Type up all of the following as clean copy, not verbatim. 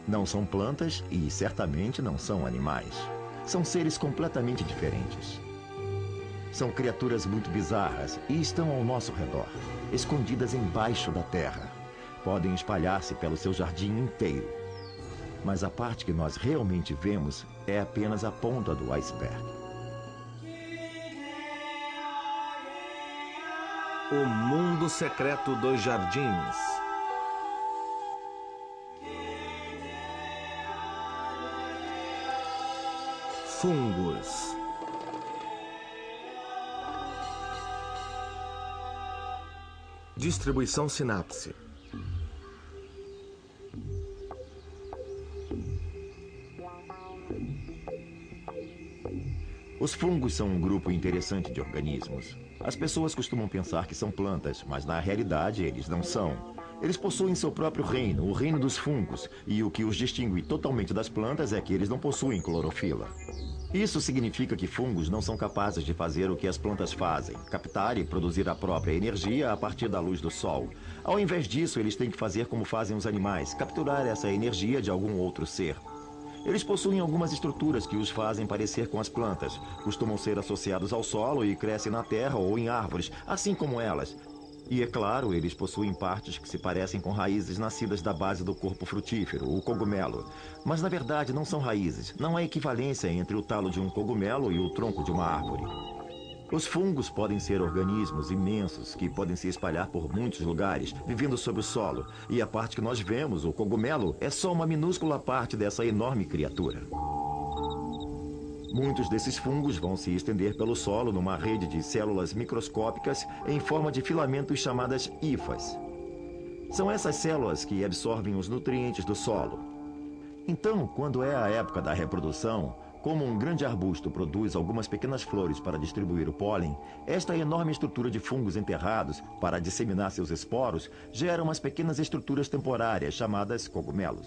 Não são plantas e certamente não são animais. São seres completamente diferentes. São criaturas muito bizarras e estão ao nosso redor, escondidas embaixo da terra. Podem espalhar-se pelo seu jardim inteiro. Mas a parte que nós realmente vemos é apenas a ponta do iceberg. O mundo secreto dos jardins. Fungos. Distribuição sinapse. Os fungos são um grupo interessante de organismos. As pessoas costumam pensar que são plantas, mas na realidade eles não são. Eles possuem seu próprio reino, o reino dos fungos, e o que os distingue totalmente das plantas é que eles não possuem clorofila. Isso significa que fungos não são capazes de fazer o que as plantas fazem, captar e produzir a própria energia a partir da luz do sol. Ao invés disso, eles têm que fazer como fazem os animais, capturar essa energia de algum outro ser. Eles possuem algumas estruturas que os fazem parecer com as plantas. Costumam ser associados ao solo e crescem na terra ou em árvores, assim como elas. E é claro, eles possuem partes que se parecem com raízes nascidas da base do corpo frutífero, o cogumelo. Mas na verdade não são raízes, não há equivalência entre o talo de um cogumelo e o tronco de uma árvore. Os fungos podem ser organismos imensos que podem se espalhar por muitos lugares, vivendo sob o solo. E a parte que nós vemos, o cogumelo, é só uma minúscula parte dessa enorme criatura. Muitos desses fungos vão se estender pelo solo numa rede de células microscópicas em forma de filamentos chamadas hifas. São essas células que absorvem os nutrientes do solo. Então, quando é a época da reprodução, como um grande arbusto produz algumas pequenas flores para distribuir o pólen, esta enorme estrutura de fungos enterrados para disseminar seus esporos gera umas pequenas estruturas temporárias chamadas cogumelos.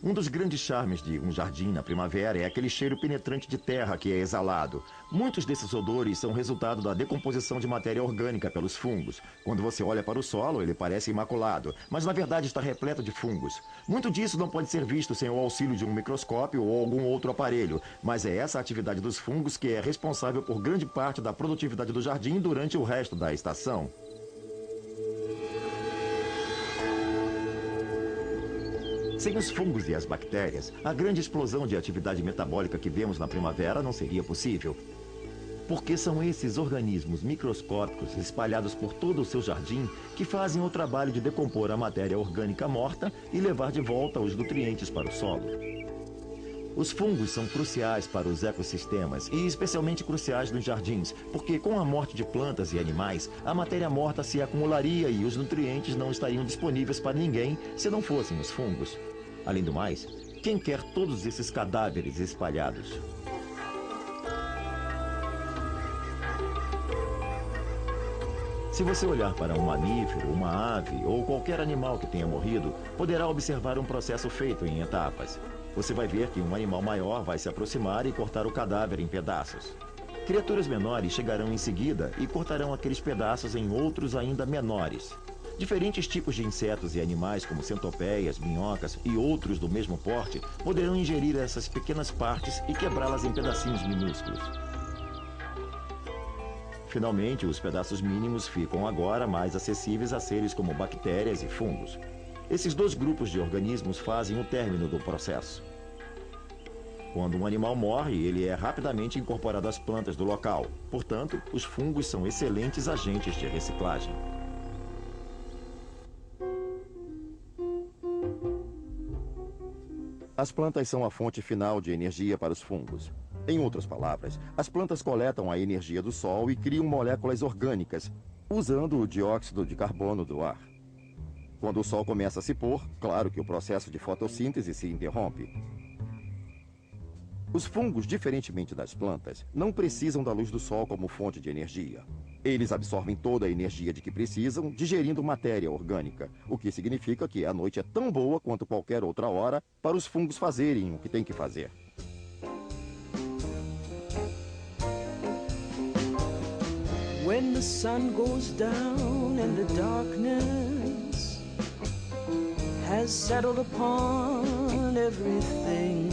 Um dos grandes charmes de um jardim na primavera é aquele cheiro penetrante de terra que é exalado. Muitos desses odores são resultado da decomposição de matéria orgânica pelos fungos. Quando você olha para o solo, ele parece imaculado, mas na verdade está repleto de fungos. Muito disso não pode ser visto sem o auxílio de um microscópio ou algum outro aparelho, mas é essa atividade dos fungos que é responsável por grande parte da produtividade do jardim durante o resto da estação. Sem os fungos e as bactérias, a grande explosão de atividade metabólica que vemos na primavera não seria possível. Porque são esses organismos microscópicos espalhados por todo o seu jardim que fazem o trabalho de decompor a matéria orgânica morta e levar de volta os nutrientes para o solo. Os fungos são cruciais para os ecossistemas e especialmente cruciais nos jardins, porque com a morte de plantas e animais, a matéria morta se acumularia e os nutrientes não estariam disponíveis para ninguém se não fossem os fungos. Além do mais, quem quer todos esses cadáveres espalhados? Se você olhar para um mamífero, uma ave ou qualquer animal que tenha morrido, poderá observar um processo feito em etapas. Você vai ver que um animal maior vai se aproximar e cortar o cadáver em pedaços. Criaturas menores chegarão em seguida e cortarão aqueles pedaços em outros ainda menores. Diferentes tipos de insetos e animais, como centopeias, minhocas e outros do mesmo porte, poderão ingerir essas pequenas partes e quebrá-las em pedacinhos minúsculos. Finalmente, os pedaços mínimos ficam agora mais acessíveis a seres como bactérias e fungos. Esses dois grupos de organismos fazem o término do processo. Quando um animal morre, ele é rapidamente incorporado às plantas do local. Portanto, os fungos são excelentes agentes de reciclagem. As plantas são a fonte final de energia para os fungos. Em outras palavras, as plantas coletam a energia do sol e criam moléculas orgânicas, usando o dióxido de carbono do ar. Quando o sol começa a se pôr, claro que o processo de fotossíntese se interrompe. Os fungos, diferentemente das plantas, não precisam da luz do sol como fonte de energia. Eles absorvem toda a energia de que precisam, digerindo matéria orgânica, o que significa que a noite é tão boa quanto qualquer outra hora para os fungos fazerem o que têm que fazer. When the sun goes down and the darkness has has settled upon everything,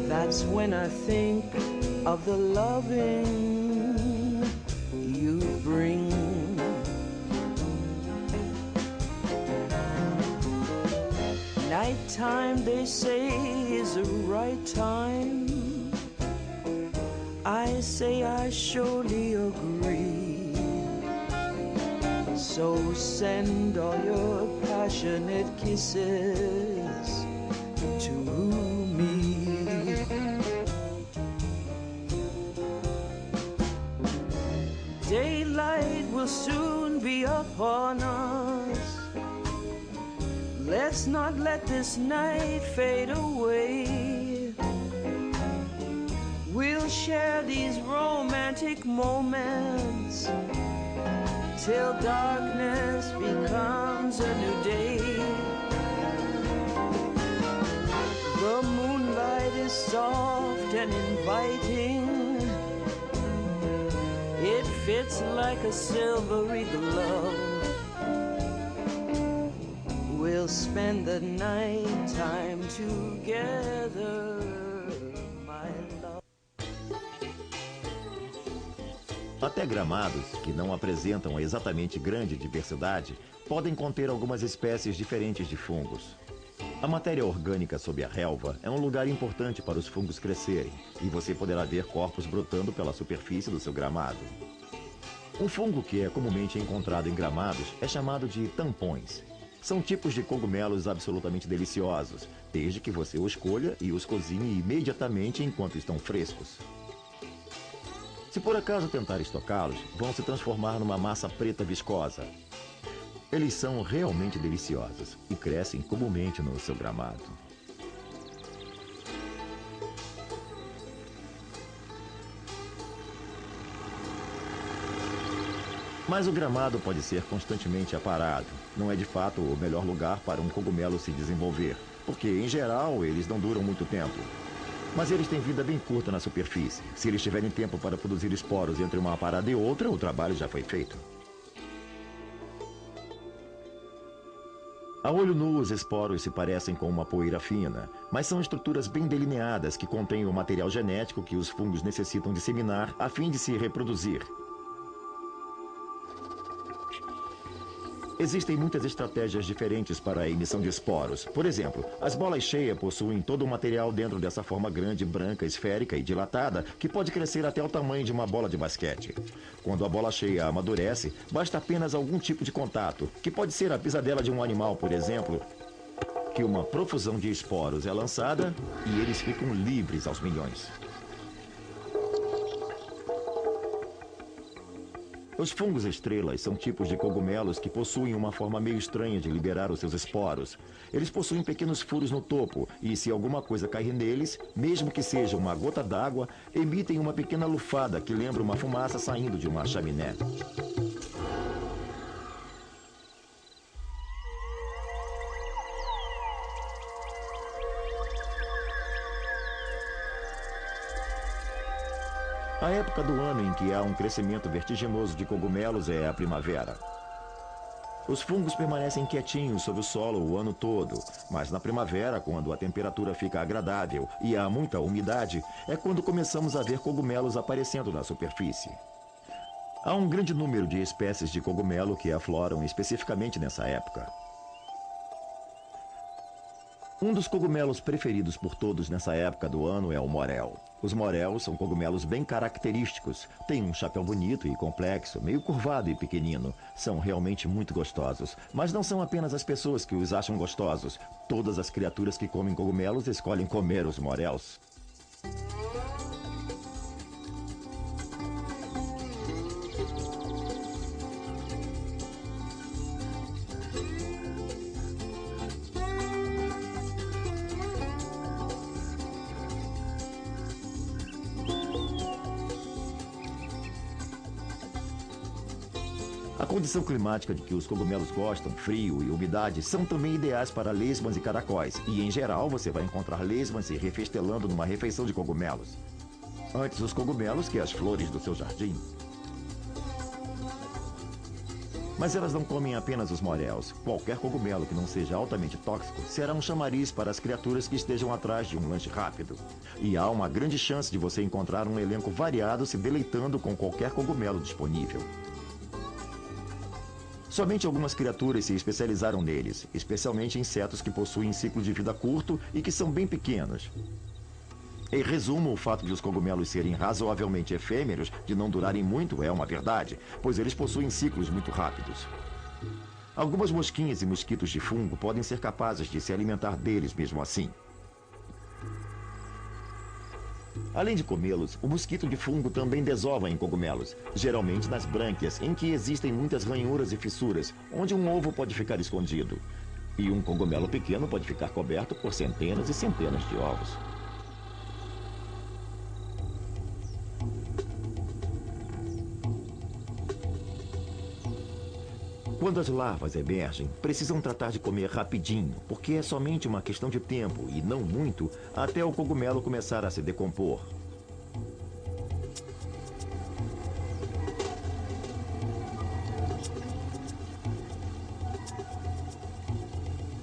that's when I think of the loving you bring. Nighttime, they say, is the right time. I say I surely agree. So send all your passionate kisses to me. Daylight will soon be upon us. Let's not let this night fade away. We'll share these romantic moments till darkness becomes a new day. The moonlight is soft and inviting. It fits like a silvery glove. We'll spend the night time together, my love. Até gramados, que não apresentam exatamente grande diversidade, podem conter algumas espécies diferentes de fungos. A matéria orgânica sob a relva é um lugar importante para os fungos crescerem, e você poderá ver corpos brotando pela superfície do seu gramado. Um fungo que é comumente encontrado em gramados é chamado de tampões. São tipos de cogumelos absolutamente deliciosos, desde que você os colha e os cozinhe imediatamente enquanto estão frescos. Se por acaso tentar estocá-los, vão se transformar numa massa preta viscosa. Eles são realmente deliciosos e crescem comumente no seu gramado. Mas o gramado pode ser constantemente aparado. Não é de fato o melhor lugar para um cogumelo se desenvolver, porque, em geral, eles não duram muito tempo. Mas eles têm vida bem curta na superfície. Se eles tiverem tempo para produzir esporos entre uma parada e outra, o trabalho já foi feito. A olho nu, os esporos se parecem com uma poeira fina, mas são estruturas bem delineadas que contêm o material genético que os fungos necessitam disseminar a fim de se reproduzir. Existem muitas estratégias diferentes para a emissão de esporos. Por exemplo, as bolas cheias possuem todo o material dentro dessa forma grande, branca, esférica e dilatada, que pode crescer até o tamanho de uma bola de basquete. Quando a bola cheia amadurece, basta apenas algum tipo de contato, que pode ser a pisadela de um animal, por exemplo, que uma profusão de esporos é lançada e eles ficam livres aos milhões. Os fungos estrelas são tipos de cogumelos que possuem uma forma meio estranha de liberar os seus esporos. Eles possuem pequenos furos no topo e, se alguma coisa cair neles, mesmo que seja uma gota d'água, emitem uma pequena lufada que lembra uma fumaça saindo de uma chaminé. A época do ano em que há um crescimento vertiginoso de cogumelos é a primavera. Os fungos permanecem quietinhos sob o solo o ano todo, mas na primavera, quando a temperatura fica agradável e há muita umidade, é quando começamos a ver cogumelos aparecendo na superfície. Há um grande número de espécies de cogumelo que afloram especificamente nessa época. Um dos cogumelos preferidos por todos nessa época do ano é o morel. Os morelos são cogumelos bem característicos. Têm um chapéu bonito e complexo, meio curvado e pequenino. São realmente muito gostosos. Mas não são apenas as pessoas que os acham gostosos. Todas as criaturas que comem cogumelos escolhem comer os morelos. A condição climática de que os cogumelos gostam, frio e umidade, são também ideais para lesmas e caracóis. E, em geral, você vai encontrar lesmas se refestelando numa refeição de cogumelos. Antes os cogumelos que as flores do seu jardim. Mas elas não comem apenas os moréus. Qualquer cogumelo que não seja altamente tóxico será um chamariz para as criaturas que estejam atrás de um lanche rápido. E há uma grande chance de você encontrar um elenco variado se deleitando com qualquer cogumelo disponível. Somente algumas criaturas se especializaram neles, especialmente insetos que possuem ciclo de vida curto e que são bem pequenos. Em resumo, o fato de os cogumelos serem razoavelmente efêmeros, de não durarem muito, é uma verdade, pois eles possuem ciclos muito rápidos. Algumas mosquinhas e mosquitos de fungo podem ser capazes de se alimentar deles mesmo assim. Além de comê-los, o mosquito de fungo também desova em cogumelos, geralmente nas brânquias, em que existem muitas ranhuras e fissuras, onde um ovo pode ficar escondido. E um cogumelo pequeno pode ficar coberto por centenas e centenas de ovos. Quando as larvas emergem, precisam tratar de comer rapidinho, porque é somente uma questão de tempo, e não muito, até o cogumelo começar a se decompor.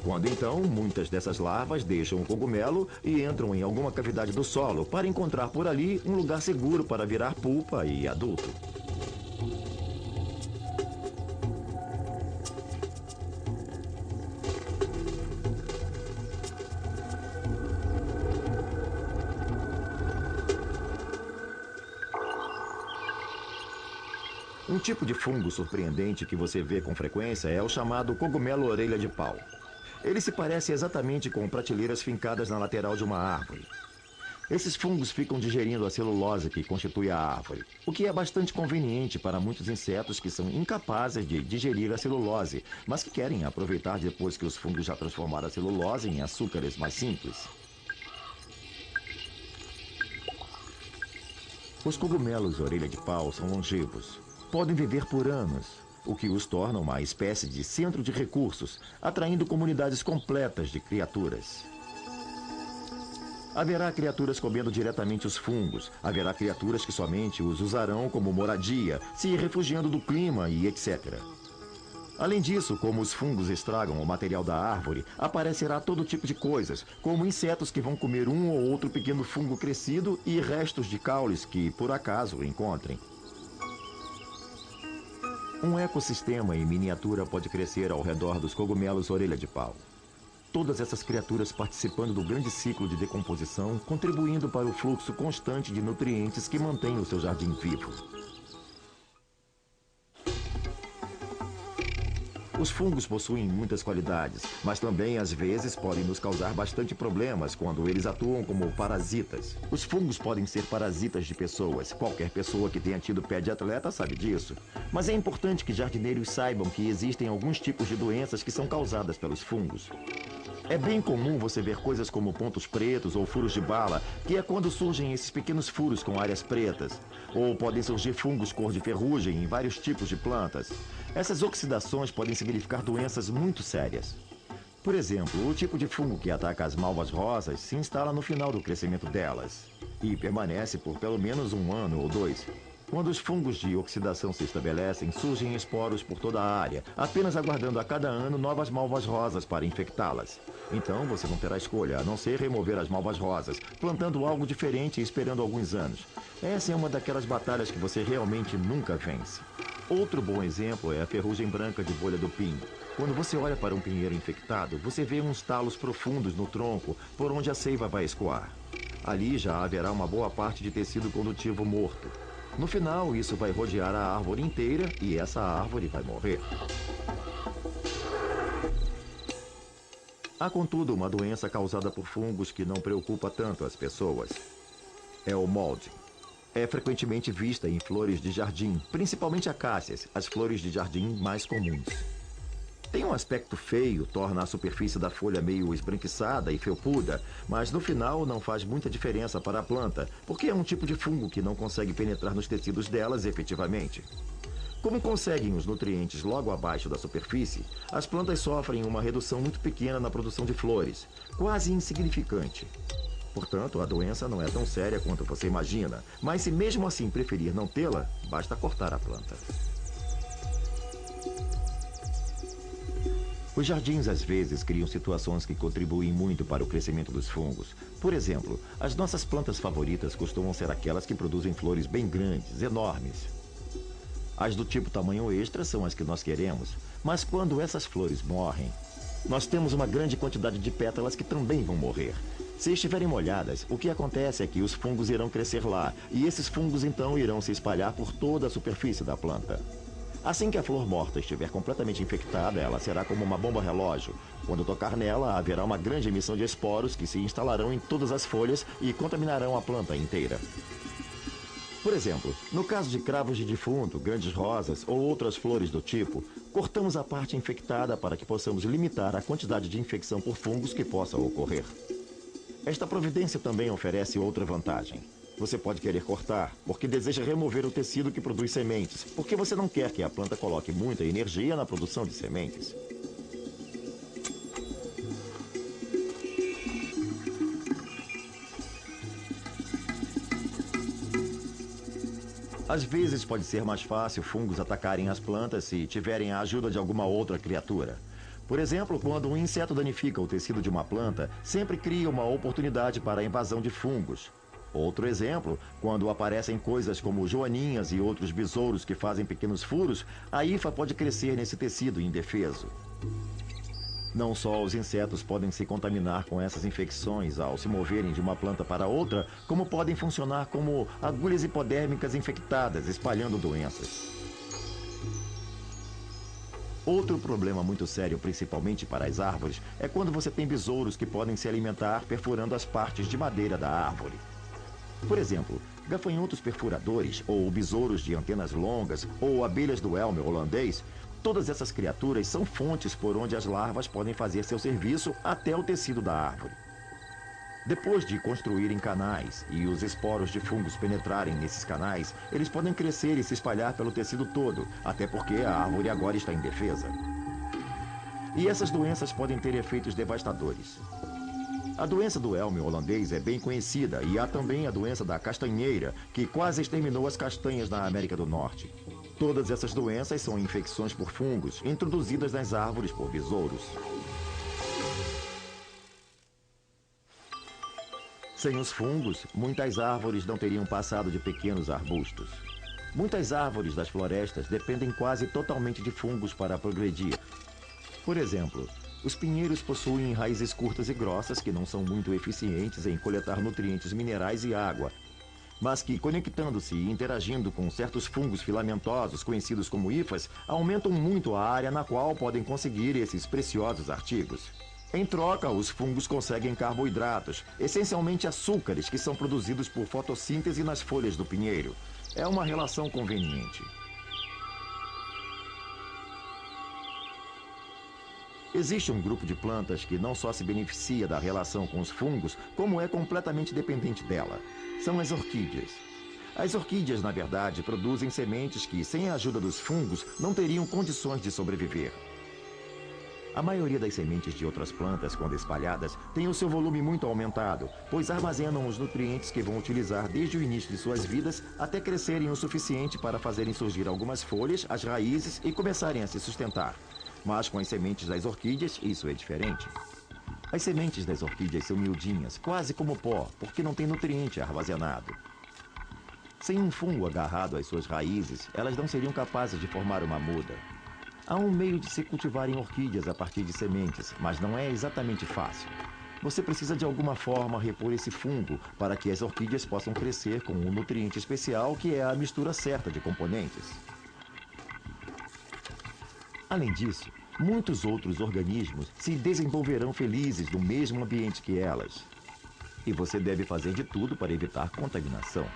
Quando então, muitas dessas larvas deixam o cogumelo e entram em alguma cavidade do solo para encontrar por ali um lugar seguro para virar pupa e adulto. Um tipo de fungo surpreendente que você vê com frequência é o chamado cogumelo orelha de pau. Ele se parece exatamente com prateleiras fincadas na lateral de uma árvore. Esses fungos ficam digerindo a celulose que constitui a árvore, o que é bastante conveniente para muitos insetos que são incapazes de digerir a celulose, mas que querem aproveitar depois que os fungos já transformaram a celulose em açúcares mais simples. Os cogumelos orelha de pau são longevos. Podem viver por anos, o que os torna uma espécie de centro de recursos, atraindo comunidades completas de criaturas. Haverá criaturas comendo diretamente os fungos, haverá criaturas que somente os usarão como moradia, se refugiando do clima e etc. Além disso, como os fungos estragam o material da árvore, aparecerá todo tipo de coisas, como insetos que vão comer um ou outro pequeno fungo crescido e restos de caules que, por acaso, encontrem. Um ecossistema em miniatura pode crescer ao redor dos cogumelos orelha de pau. Todas essas criaturas participando do grande ciclo de decomposição, contribuindo para o fluxo constante de nutrientes que mantém o seu jardim vivo. Os fungos possuem muitas qualidades, mas também às vezes podem nos causar bastante problemas quando eles atuam como parasitas. Os fungos podem ser parasitas de pessoas. Qualquer pessoa que tenha tido pé de atleta sabe disso. Mas é importante que jardineiros saibam que existem alguns tipos de doenças que são causadas pelos fungos. É bem comum você ver coisas como pontos pretos ou furos de bala, que é quando surgem esses pequenos furos com áreas pretas. Ou podem surgir fungos cor de ferrugem em vários tipos de plantas. Essas oxidações podem significar doenças muito sérias. Por exemplo, o tipo de fungo que ataca as malvas rosas se instala no final do crescimento delas e permanece por pelo menos 1 ano ou 2. Quando os fungos de oxidação se estabelecem, surgem esporos por toda a área, apenas aguardando a cada ano novas malvas rosas para infectá-las. Então você não terá escolha, a não ser remover as malvas rosas, plantando algo diferente e esperando alguns anos. Essa é uma daquelas batalhas que você realmente nunca vence. Outro bom exemplo é a ferrugem branca de bolha do pinho. Quando você olha para um pinheiro infectado, você vê uns talos profundos no tronco por onde a seiva vai escoar. Ali já haverá uma boa parte de tecido condutivo morto. No final, isso vai rodear a árvore inteira e essa árvore vai morrer. Há, contudo, uma doença causada por fungos que não preocupa tanto as pessoas. É o molde. É frequentemente vista em flores de jardim, principalmente acácias, as flores de jardim mais comuns. Tem um aspecto feio, torna a superfície da folha meio esbranquiçada e felpuda, mas no final não faz muita diferença para a planta, porque é um tipo de fungo que não consegue penetrar nos tecidos delas efetivamente. Como conseguem os nutrientes logo abaixo da superfície, as plantas sofrem uma redução muito pequena na produção de flores, quase insignificante. Portanto, a doença não é tão séria quanto você imagina, mas se mesmo assim preferir não tê-la, basta cortar a planta. Os jardins às vezes criam situações que contribuem muito para o crescimento dos fungos. Por exemplo, as nossas plantas favoritas costumam ser aquelas que produzem flores bem grandes, enormes. As do tipo tamanho extra são as que nós queremos, mas quando essas flores morrem, nós temos uma grande quantidade de pétalas que também vão morrer. Se estiverem molhadas, o que acontece é que os fungos irão crescer lá, e esses fungos então irão se espalhar por toda a superfície da planta. Assim que a flor morta estiver completamente infectada, ela será como uma bomba relógio. Quando tocar nela, haverá uma grande emissão de esporos que se instalarão em todas as folhas e contaminarão a planta inteira. Por exemplo, no caso de cravos de defunto, grandes rosas ou outras flores do tipo, cortamos a parte infectada para que possamos limitar a quantidade de infecção por fungos que possa ocorrer. Esta providência também oferece outra vantagem. Você pode querer cortar, porque deseja remover o tecido que produz sementes, porque você não quer que a planta coloque muita energia na produção de sementes. Às vezes pode ser mais fácil fungos atacarem as plantas se tiverem a ajuda de alguma outra criatura. Por exemplo, quando um inseto danifica o tecido de uma planta, sempre cria uma oportunidade para a invasão de fungos. Outro exemplo, quando aparecem coisas como joaninhas e outros besouros que fazem pequenos furos, a hifa pode crescer nesse tecido indefeso. Não só os insetos podem se contaminar com essas infecções ao se moverem de uma planta para outra, como podem funcionar como agulhas hipodérmicas infectadas, espalhando doenças. Outro problema muito sério, principalmente para as árvores, é quando você tem besouros que podem se alimentar perfurando as partes de madeira da árvore. Por exemplo, gafanhotos perfuradores, ou besouros de antenas longas, ou abelhas do elme holandês, todas essas criaturas são fontes por onde as larvas podem fazer seu serviço até o tecido da árvore. Depois de construírem canais e os esporos de fungos penetrarem nesses canais, eles podem crescer e se espalhar pelo tecido todo, até porque a árvore agora está indefesa. E essas doenças podem ter efeitos devastadores. A doença do elme holandês é bem conhecida e há também a doença da castanheira, que quase exterminou as castanhas na América do Norte. Todas essas doenças são infecções por fungos introduzidas nas árvores por besouros. Sem os fungos, muitas árvores não teriam passado de pequenos arbustos. Muitas árvores das florestas dependem quase totalmente de fungos para progredir. Por exemplo, os pinheiros possuem raízes curtas e grossas que não são muito eficientes em coletar nutrientes minerais e água, mas que, conectando-se e interagindo com certos fungos filamentosos conhecidos como hifas, aumentam muito a área na qual podem conseguir esses preciosos artigos. Em troca, os fungos conseguem carboidratos, essencialmente açúcares que são produzidos por fotossíntese nas folhas do pinheiro. É uma relação conveniente. Existe um grupo de plantas que não só se beneficia da relação com os fungos, como é completamente dependente dela. São as orquídeas. As orquídeas, na verdade, produzem sementes que, sem a ajuda dos fungos, não teriam condições de sobreviver. A maioria das sementes de outras plantas, quando espalhadas, tem o seu volume muito aumentado, pois armazenam os nutrientes que vão utilizar desde o início de suas vidas até crescerem o suficiente para fazerem surgir algumas folhas, as raízes e começarem a se sustentar. Mas com as sementes das orquídeas, isso é diferente. As sementes das orquídeas são miudinhas, quase como pó, porque não tem nutriente armazenado. Sem um fungo agarrado às suas raízes, elas não seriam capazes de formar uma muda. Há um meio de se cultivarem orquídeas a partir de sementes, mas não é exatamente fácil. Você precisa de alguma forma repor esse fungo para que as orquídeas possam crescer com um nutriente especial que é a mistura certa de componentes. Além disso, muitos outros organismos se desenvolverão felizes no mesmo ambiente que elas. E você deve fazer de tudo para evitar contaminação.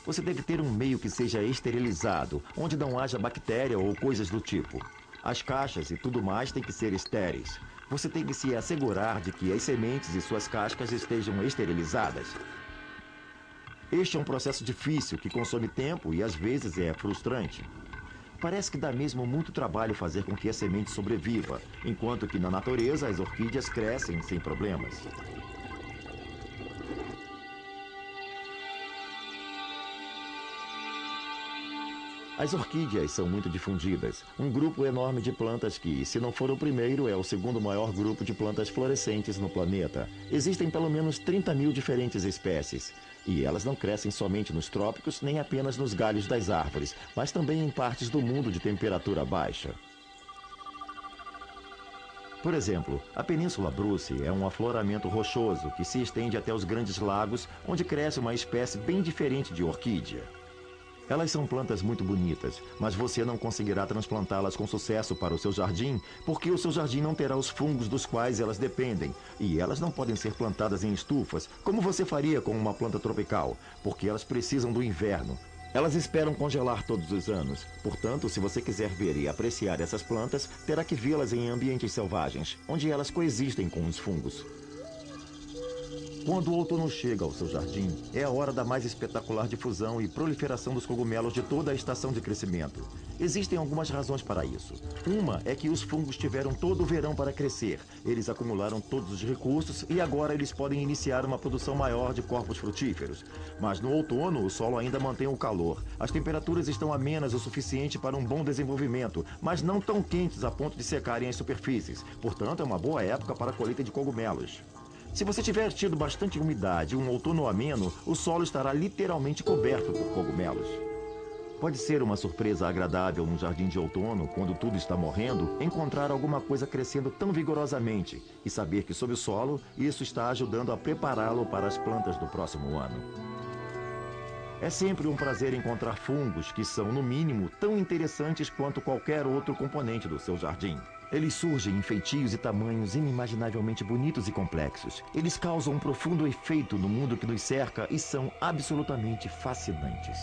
Você deve ter um meio que seja esterilizado, onde não haja bactéria ou coisas do tipo. As caixas e tudo mais têm que ser estéreis. Você tem que se assegurar de que as sementes e suas cascas estejam esterilizadas. Este é um processo difícil que consome tempo e às vezes é frustrante. Parece que dá mesmo muito trabalho fazer com que a semente sobreviva, enquanto que na natureza as orquídeas crescem sem problemas. As orquídeas são muito difundidas, um grupo enorme de plantas que, se não for o primeiro, é o segundo maior grupo de plantas florescentes no planeta. Existem pelo menos 30 mil diferentes espécies. E elas não crescem somente nos trópicos, nem apenas nos galhos das árvores, mas também em partes do mundo de temperatura baixa. Por exemplo, a Península Bruce é um afloramento rochoso que se estende até os grandes lagos, onde cresce uma espécie bem diferente de orquídea. Elas são plantas muito bonitas, mas você não conseguirá transplantá-las com sucesso para o seu jardim, porque o seu jardim não terá os fungos dos quais elas dependem, e elas não podem ser plantadas em estufas, como você faria com uma planta tropical, porque elas precisam do inverno. Elas esperam congelar todos os anos, portanto, se você quiser ver e apreciar essas plantas, terá que vê-las em ambientes selvagens, onde elas coexistem com os fungos. Quando o outono chega ao seu jardim, é a hora da mais espetacular difusão e proliferação dos cogumelos de toda a estação de crescimento. Existem algumas razões para isso. Uma é que os fungos tiveram todo o verão para crescer. Eles acumularam todos os recursos e agora eles podem iniciar uma produção maior de corpos frutíferos. Mas no outono, o solo ainda mantém o calor. As temperaturas estão amenas o suficiente para um bom desenvolvimento, mas não tão quentes a ponto de secarem as superfícies. Portanto, é uma boa época para a colheita de cogumelos. Se você tiver tido bastante umidade e um outono ameno, o solo estará literalmente coberto por cogumelos. Pode ser uma surpresa agradável num jardim de outono, quando tudo está morrendo, encontrar alguma coisa crescendo tão vigorosamente e saber que sob o solo, isso está ajudando a prepará-lo para as plantas do próximo ano. É sempre um prazer encontrar fungos que são, no mínimo, tão interessantes quanto qualquer outro componente do seu jardim. Eles surgem em feitios e tamanhos inimaginavelmente bonitos e complexos. Eles causam um profundo efeito no mundo que nos cerca e são absolutamente fascinantes.